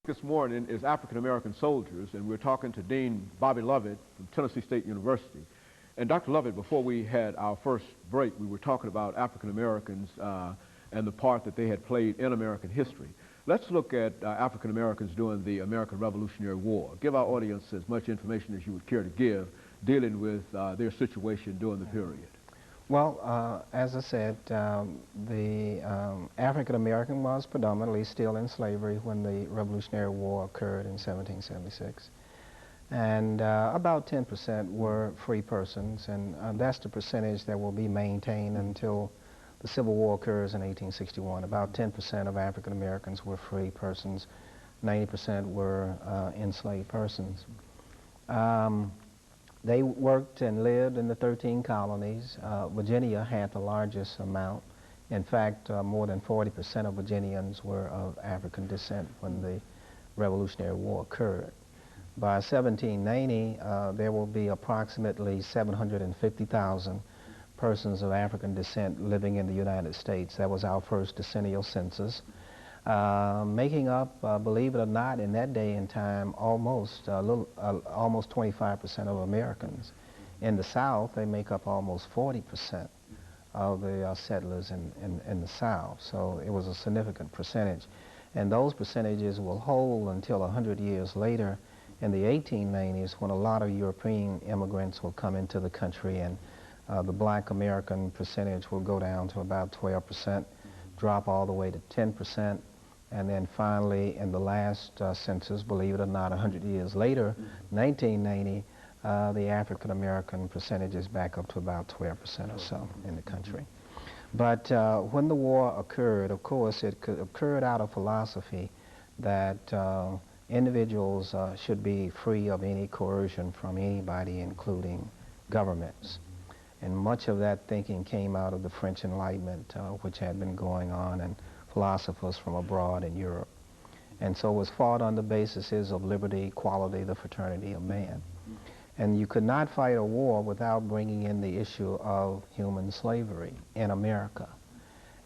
This morning is African American soldiers, and we're talking to Dean Bobby Lovett from Tennessee State University. And Dr. Lovett, before we had our first break, we were talking about African Americans and the part that they had played in American history. Let's look at African Americans during the American Revolutionary War. Give our audience as much information as you would care to give dealing with their situation during the period. Well, as I said, the African American was predominantly still in slavery when the Revolutionary War occurred in 1776. And about 10% were free persons, and that's the percentage that will be maintained until the Civil War occurs in 1861. About 10% of African Americans were free persons, 90% were enslaved persons. They worked and lived in the 13 colonies. Virginia had the largest amount. In fact, more than 40% of Virginians were of African descent when the Revolutionary War occurred. By 1790, there will be approximately 750,000 persons of African descent living in the United States. That was our first decennial census. Making up, believe it or not, in that day and time, almost 25% of Americans. In the South, they make up almost 40% of the settlers in the South. So it was a significant percentage. And those percentages will hold until 100 years later in the 1890s, when a lot of European immigrants will come into the country, and the black American percentage will go down to about 12%, drop all the way to 10%. And then finally, in the last census, believe it or not, 100 years later, 1990, the African American percentage is back up to about 12% or so in the country. But when the war occurred, of course, it occurred out of philosophy that individuals should be free of any coercion from anybody, including governments. And much of that thinking came out of the French Enlightenment, which had been going on, and philosophers from abroad in Europe. And so it was fought on the basis of liberty, equality, the fraternity of man. And you could not fight a war without bringing in the issue of human slavery in America.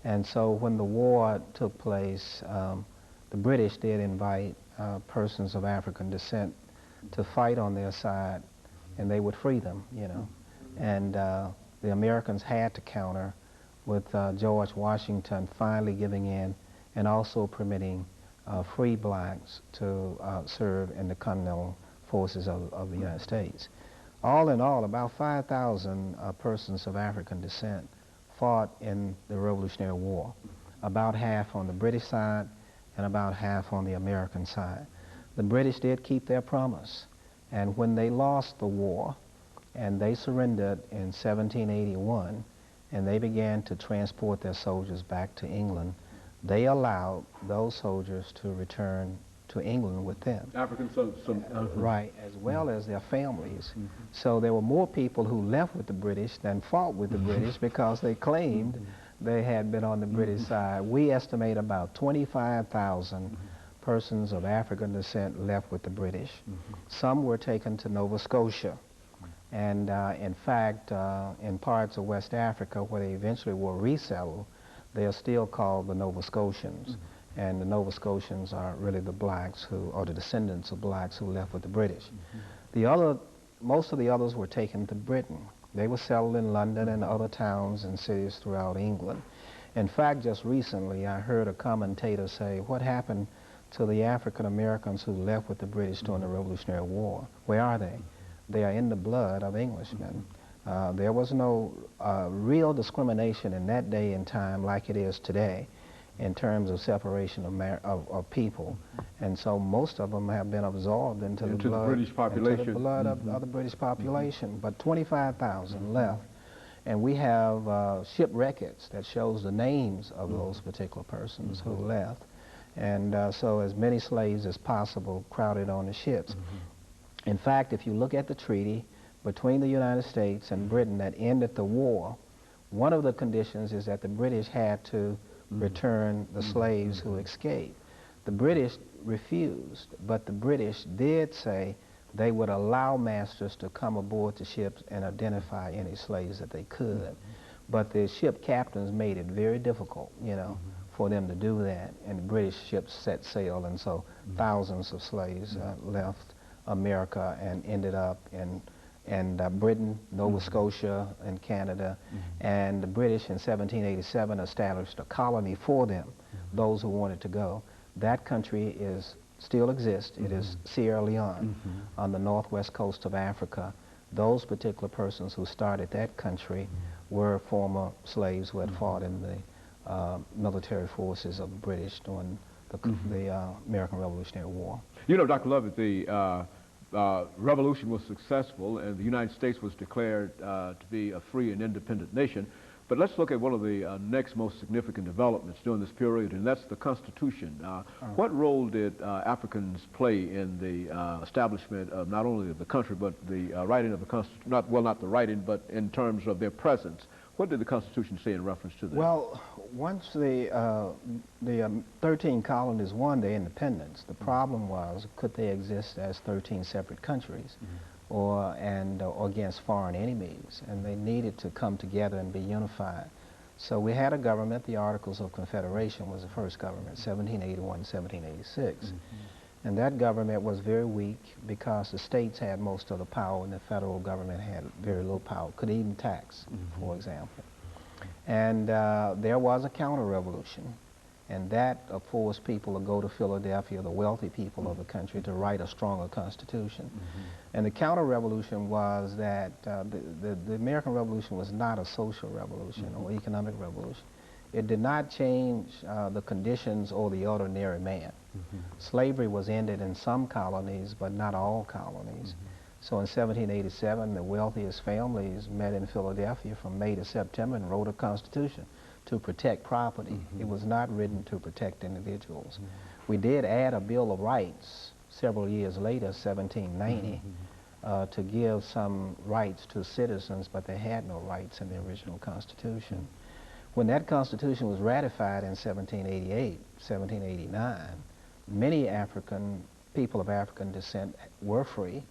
And so when the war took place, the British did invite persons of African descent to fight on their side, and they would free them, you know. And the Americans had to counter with George Washington finally giving in and also permitting free blacks to serve in the Continental Forces of the United States. All in all, about 5,000 persons of African descent fought in the Revolutionary War, about half on the British side and about half on the American side. The British did keep their promise, and when they lost the war and they surrendered in 1781, and they began to transport their soldiers back to England, they allowed those soldiers to return to England with them. African Right, as well as their families. So there were more people who left with the British than fought with the British because they claimed they had been on the British side. We estimate about 25,000 persons of African descent left with the British. Some were taken to Nova Scotia. And in fact, in parts of West Africa where they eventually were resettled, they are still called the Nova Scotians. And the Nova Scotians are really the blacks who, or the descendants of blacks who left with the British. Most of the others were taken to Britain. They were settled in London and other towns and cities throughout England. In fact, just recently I heard a commentator say, what happened to the African Americans who left with the British during the Revolutionary War? Where are they? They are in the blood of Englishmen. There was no real discrimination in that day and time like it is today in terms of separation of people. And so most of them have been absorbed into the blood, British population. into the blood of the British population. But 25,000 left. And we have ship records that shows the names of those particular persons who left. And so as many slaves as possible crowded on the ships. In fact, if you look at the treaty between the United States and Britain that ended the war, one of the conditions is that the British had to return the slaves who escaped. The British refused, but the British did say they would allow masters to come aboard the ships and identify any slaves that they could. But the ship captains made it very difficult, you know, for them to do that, and the British ships set sail, and so thousands of slaves left America and ended up in Britain, Nova Scotia, and Canada. And the British in 1787 established a colony for them, those who wanted to go. That country still exists. It is Sierra Leone on the northwest coast of Africa. Those particular persons who started that country were former slaves who had fought in the military forces of the British during the American Revolutionary War. You know, Dr. Lovett, the revolution was successful and the United States was declared to be a free and independent nation. But let's look at one of the next most significant developments during this period, and that's the Constitution. What role did Africans play in the establishment of not only of the country, but the writing of the Constitution? Not the writing, but in terms of their presence. What did the Constitution say in reference to that? Well, once the 13 colonies won their independence, the problem was, could they exist as 13 separate countries? Or against foreign enemies, and they needed to come together and be unified. So we had a government. The Articles of Confederation was the first government, 1781, 1786. And that government was very weak because the states had most of the power and the federal government had very little power, could even tax, for example. And there was a counter-revolution, and that forced people to go to Philadelphia, the wealthy people of the country, to write a stronger constitution. And the counter-revolution was that the American Revolution was not a social revolution or economic revolution. It did not change the conditions or the ordinary man. Slavery was ended in some colonies, but not all colonies. So in 1787, the wealthiest families met in Philadelphia from May to September and wrote a constitution to protect property. It was not written to protect individuals. We did add a Bill of Rights several years later, 1790, to give some rights to citizens, but they had no rights in the original Constitution. When that Constitution was ratified in 1788, 1789, many people of African descent were free,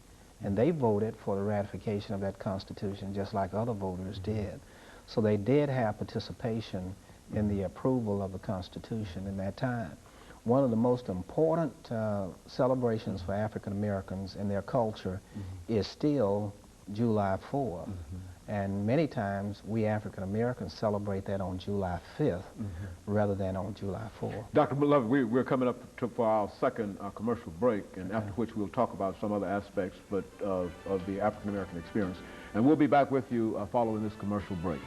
and they voted for the ratification of that Constitution just like other voters did. So they did have participation in the approval of the Constitution in that time. One of the most important celebrations for African Americans in their culture is still July 4th. And many times we African Americans celebrate that on July 5th rather than on July 4th. Dr. BLovett, we're coming up for our second commercial break, and after which we'll talk about some other aspects of the African American experience. And we'll be back with you following this commercial break.